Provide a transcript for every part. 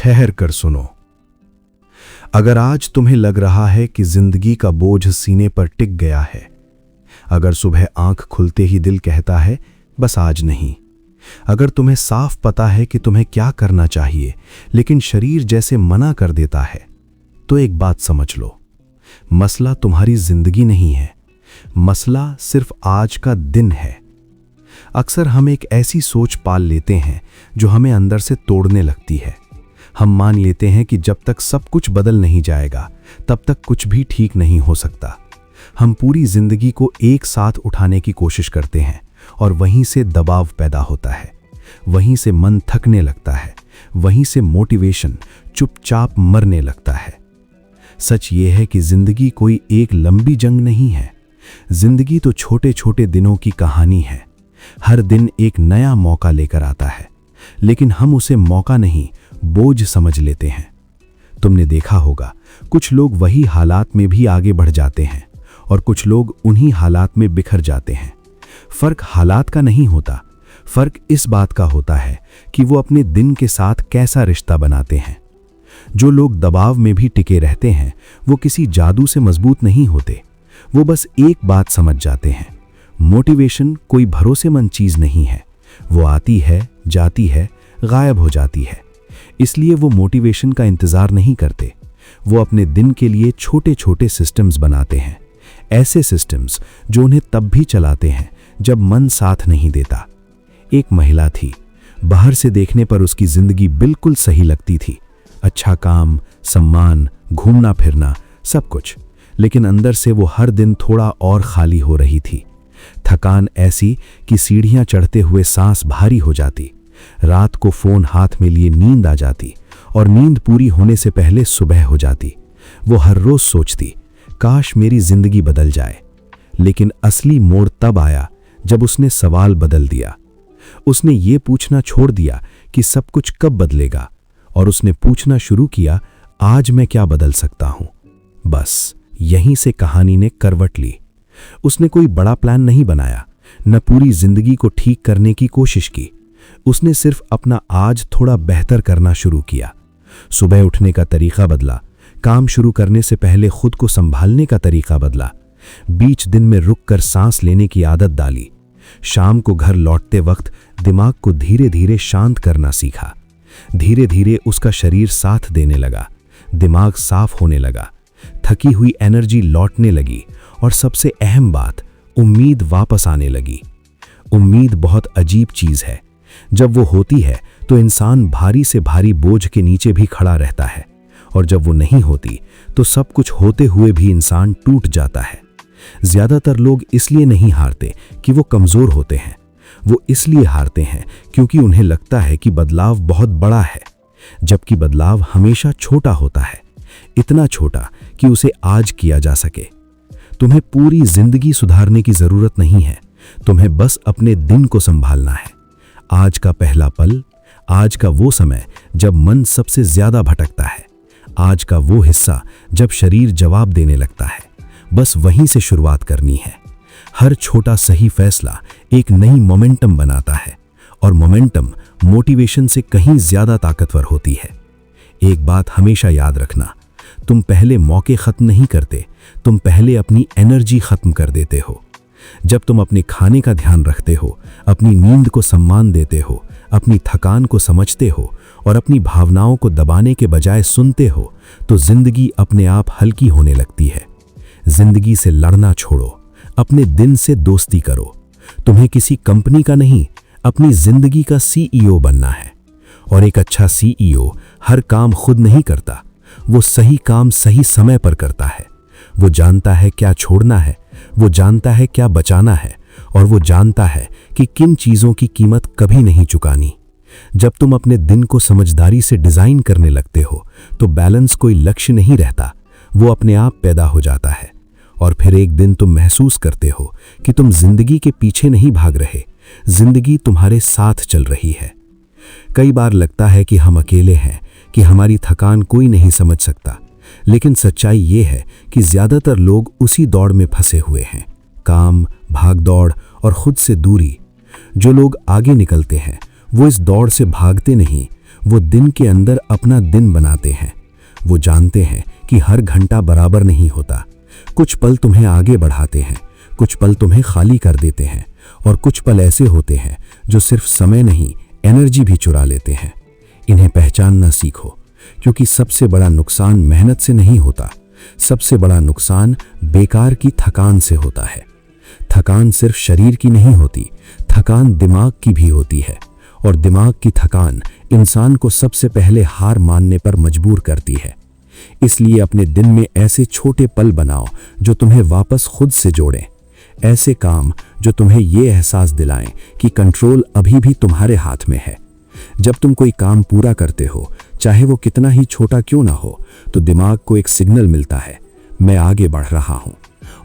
ठहर कर सुनो। अगर आज तुम्हें लग रहा है कि जिंदगी का बोझ सीने पर टिक गया है, अगर सुबह आंख खुलते ही दिल कहता है बस आज नहीं, अगर तुम्हें साफ पता है कि तुम्हें क्या करना चाहिए लेकिन शरीर जैसे मना कर देता है, तो एक बात समझ लो, मसला तुम्हारी जिंदगी नहीं है, मसला सिर्फ आज का दिन है। अक्सर हम एक ऐसी सोच पाल लेते हैं जो हमें अंदर से तोड़ने लगती है। हम मान लेते हैं कि जब तक सब कुछ बदल नहीं जाएगा तब तक कुछ भी ठीक नहीं हो सकता। हम पूरी जिंदगी को एक साथ उठाने की कोशिश करते हैं और वहीं से दबाव पैदा होता है, वहीं से मन थकने लगता है, वहीं से मोटिवेशन चुपचाप मरने लगता है। सच ये है कि जिंदगी कोई एक लंबी जंग नहीं है, जिंदगी तो छोटे छोटे दिनों की कहानी है। हर दिन एक नया मौका लेकर आता है, लेकिन हम उसे मौका नहीं बोझ समझ लेते हैं। तुमने देखा होगा, कुछ लोग वही हालात में भी आगे बढ़ जाते हैं और कुछ लोग उन्हीं हालात में बिखर जाते हैं। फर्क हालात का नहीं होता, फर्क इस बात का होता है कि वो अपने दिन के साथ कैसा रिश्ता बनाते हैं। जो लोग दबाव में भी टिके रहते हैं वो किसी जादू से मजबूत नहीं होते, वो बस एक बात समझ जाते हैं, मोटिवेशन कोई भरोसेमंद चीज नहीं है, वो आती है, जाती है, गायब हो जाती है। इसलिए वो मोटिवेशन का इंतजार नहीं करते, वो अपने दिन के लिए छोटे छोटे सिस्टम्स बनाते हैं, ऐसे सिस्टम्स जो उन्हें तब भी चलाते हैं जब मन साथ नहीं देता। एक महिला थी, बाहर से देखने पर उसकी जिंदगी बिल्कुल सही लगती थी, अच्छा काम, सम्मान, घूमना फिरना, सब कुछ, लेकिन अंदर से वो हर दिन थोड़ा और खाली हो रही थी। थकान ऐसी कि सीढ़ियां चढ़ते हुए सांस भारी हो जाती, रात को फोन हाथ में लिए नींद आ जाती और नींद पूरी होने से पहले सुबह हो जाती। वो हर रोज सोचती, काश मेरी जिंदगी बदल जाए। लेकिन असली मोड़ तब आया जब उसने सवाल बदल दिया। उसने ये पूछना छोड़ दिया कि सब कुछ कब बदलेगा, और उसने पूछना शुरू किया, आज मैं क्या बदल सकता हूं। बस यहीं से कहानी ने करवट ली। उसने कोई बड़ा प्लान नहीं बनाया, न पूरी जिंदगी को ठीक करने की कोशिश की। उसने सिर्फ अपना आज थोड़ा बेहतर करना शुरू किया। सुबह उठने का तरीका बदला, काम शुरू करने से पहले खुद को संभालने का तरीका बदला, बीच दिन में रुककर सांस लेने की आदत डाली, शाम को घर लौटते वक्त दिमाग को धीरे धीरे शांत करना सीखा। धीरे धीरे उसका शरीर साथ देने लगा, दिमाग साफ होने लगा, थकी हुई एनर्जी लौटने लगी और सबसे अहम बात, उम्मीद वापस आने लगी। उम्मीद बहुत अजीब चीज है, जब वो होती है तो इंसान भारी से भारी बोझ के नीचे भी खड़ा रहता है, और जब वो नहीं होती तो सब कुछ होते हुए भी इंसान टूट जाता है। ज्यादातर लोग इसलिए नहीं हारते कि वो कमजोर होते हैं, वो इसलिए हारते हैं क्योंकि उन्हें लगता है कि बदलाव बहुत बड़ा है, जबकि बदलाव हमेशा छोटा होता है, इतना छोटा कि उसे आज किया जा सके। तुम्हें पूरी जिंदगी सुधारने की जरूरत नहीं है, तुम्हें बस अपने दिन को संभालना है। आज का पहला पल, आज का वो समय जब मन सबसे ज्यादा भटकता है, आज का वो हिस्सा जब शरीर जवाब देने लगता है, बस वहीं से शुरुआत करनी है। हर छोटा सही फैसला एक नई मोमेंटम बनाता है, और मोमेंटम मोटिवेशन से कहीं ज्यादा ताकतवर होती है। एक बात हमेशा याद रखना, तुम पहले मौके खत्म नहीं करते, तुम पहले अपनी एनर्जी खत्म कर देते हो। जब तुम अपने खाने का ध्यान रखते हो, अपनी नींद को सम्मान देते हो, अपनी थकान को समझते हो और अपनी भावनाओं को दबाने के बजाय सुनते हो, तो जिंदगी अपने आप हल्की होने लगती है। जिंदगी से लड़ना छोड़ो, अपने दिन से दोस्ती करो। तुम्हें किसी कंपनी का नहीं, अपनी जिंदगी का सीईओ बनना है। और एक अच्छा सीईओ हर काम खुद नहीं करता, वो सही काम सही समय पर करता है। वो जानता है क्या छोड़ना है, वो जानता है क्या बचाना है, और वो जानता है कि किन चीजों की कीमत कभी नहीं चुकानी। जब तुम अपने दिन को समझदारी से डिजाइन करने लगते हो तो बैलेंस कोई लक्ष्य नहीं रहता, वो अपने आप पैदा हो जाता है। और फिर एक दिन तुम महसूस करते हो कि तुम जिंदगी के पीछे नहीं भाग रहे, जिंदगी तुम्हारे साथ चल रही है। कई बार लगता है कि हम अकेले हैं, कि हमारी थकान कोई नहीं समझ सकता, लेकिन सच्चाई ये है कि ज्यादातर लोग उसी दौड़ में फंसे हुए हैं, काम, भागदौड़ और खुद से दूरी। जो लोग आगे निकलते हैं वो इस दौड़ से भागते नहीं, वो दिन के अंदर अपना दिन बनाते हैं। वो जानते हैं कि हर घंटा बराबर नहीं होता। कुछ पल तुम्हें आगे बढ़ाते हैं, कुछ पल तुम्हें खाली कर देते हैं, और कुछ पल ऐसे होते हैं जो सिर्फ समय नहीं, एनर्जी भी चुरा लेते हैं। इन्हें पहचानना सीखो, क्योंकि सबसे बड़ा नुकसान मेहनत से नहीं होता, सबसे बड़ा नुकसान बेकार की थकान से होता है। थकान सिर्फ शरीर की नहीं होती, थकान दिमाग की भी होती है, और दिमाग की थकान इंसान को सबसे पहले हार मानने पर मजबूर करती है। इसलिए अपने दिन में ऐसे छोटे पल बनाओ जो तुम्हें वापस खुद से जोड़ें, ऐसे काम जो तुम्हें ये एहसास दिलाएं कि कंट्रोल अभी भी तुम्हारे हाथ में है। जब तुम कोई काम पूरा करते हो, चाहे वो कितना ही छोटा क्यों ना हो, तो दिमाग को एक सिग्नल मिलता है, मैं आगे बढ़ रहा हूं,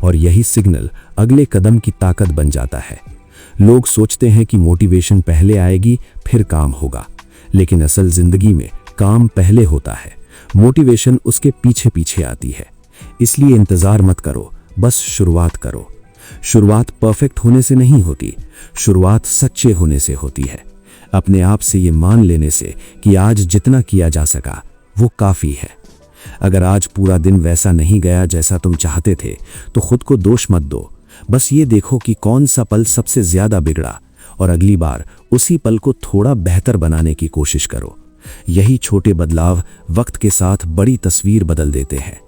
और यही सिग्नल अगले कदम की ताकत बन जाता है। लोग सोचते हैं कि मोटिवेशन पहले आएगी फिर काम होगा, लेकिन असल जिंदगी में काम पहले होता है, मोटिवेशन उसके पीछे पीछे आती है। इसलिए इंतजार मत करो, बस शुरुआत करो। शुरुआत परफेक्ट होने से नहीं होती, शुरुआत सच्चे होने से होती है। अपने आप से ये मान लेने से कि आज जितना किया जा सका वो काफ़ी है। अगर आज पूरा दिन वैसा नहीं गया जैसा तुम चाहते थे, तो खुद को दोष मत दो। बस ये देखो कि कौन सा पल सबसे ज़्यादा बिगड़ा, और अगली बार उसी पल को थोड़ा बेहतर बनाने की कोशिश करो। यही छोटे बदलाव वक्त के साथ बड़ी तस्वीर बदल देते हैं।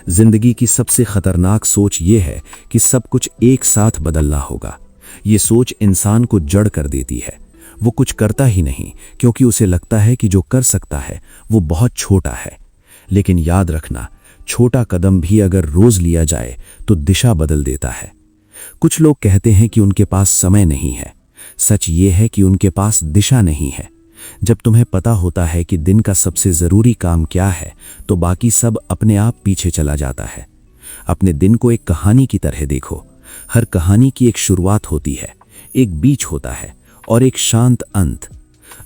जिंदगी की सबसे खतरनाक सोच ये है कि सब कुछ एक साथ बदलना होगा। ये सोच इंसान को जड़ कर देती है। वो कुछ करता ही नहीं, क्योंकि उसे लगता है कि जो कर सकता है वो बहुत छोटा है। लेकिन याद रखना, छोटा कदम भी अगर रोज लिया जाए तो दिशा बदल देता है। कुछ लोग कहते हैं कि उनके पास समय नहीं है। सच ये है कि उनके पास दिशा नहीं है। जब तुम्हें पता होता है कि दिन का सबसे ज़रूरी काम क्या है, तो बाकी सब अपने आप पीछे चला जाता है। अपने दिन को एक कहानी की तरह देखो। हर कहानी की एक शुरुआत होती है, एक बीच होता है और एक शांत अंत।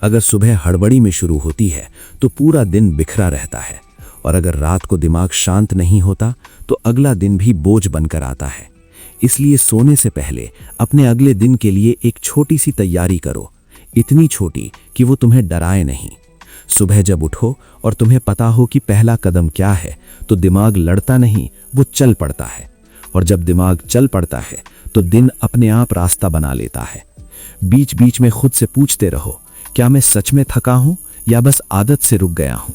अगर सुबह हड़बड़ी में शुरू होती है तो पूरा दिन बिखरा रहता है, और अगर रात को दिमाग शांत नहीं होता तो अगला दिन भी बोझ बनकर आता है। इसलिए सोने से पहले अपने अगले दिन के लिए एक छोटी सी तैयारी करो, इतनी छोटी कि वो तुम्हें डराए नहीं। सुबह जब उठो और तुम्हें पता हो कि पहला कदम क्या है, तो दिमाग लड़ता नहीं, वो चल पड़ता है। और जब दिमाग चल पड़ता है तो दिन अपने आप रास्ता बना लेता है। बीच बीच में खुद से पूछते रहो, क्या मैं सच में थका हूं या बस आदत से रुक गया हूं?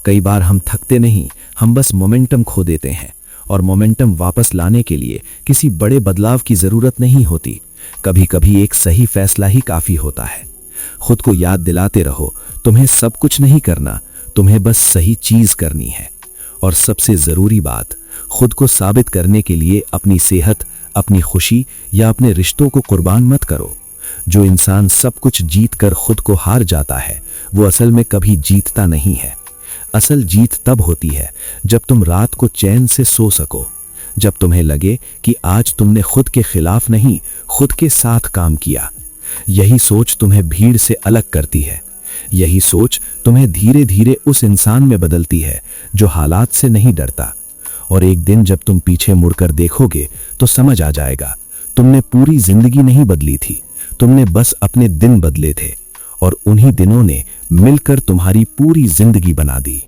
कई बार हम थकते नहीं, हम बस मोमेंटम खो देते हैं, और मोमेंटम वापस लाने के लिए किसी बड़े बदलाव की जरूरत नहीं होती। कभी कभी एक सही फैसला ही काफी होता है। खुद को याद दिलाते रहो, तुम्हें सब कुछ नहीं करना, तुम्हें बस सही चीज करनी है। और सबसे जरूरी बात, खुद को साबित करने के लिए अपनी सेहत, अपनी खुशी या अपने रिश्तों को कुर्बान मत करो। जो इंसान सब कुछ जीत कर खुद को हार जाता है, वो असल में कभी जीतता नहीं है। असल जीत तब होती है जब तुम रात को चैन से सो सको, जब तुम्हें लगे कि आज तुमने खुद के खिलाफ नहीं, खुद के साथ काम किया। यही सोच तुम्हें भीड़ से अलग करती है। यही सोच तुम्हें धीरे धीरे उस इंसान में बदलती है जो हालात से नहीं डरता। और एक दिन जब तुम पीछे मुड़कर देखोगे तो समझ आ जाएगा, तुमने पूरी जिंदगी नहीं बदली थी, तुमने बस अपने दिन बदले थे, और उन्हीं दिनों ने मिलकर तुम्हारी पूरी जिंदगी बना दी।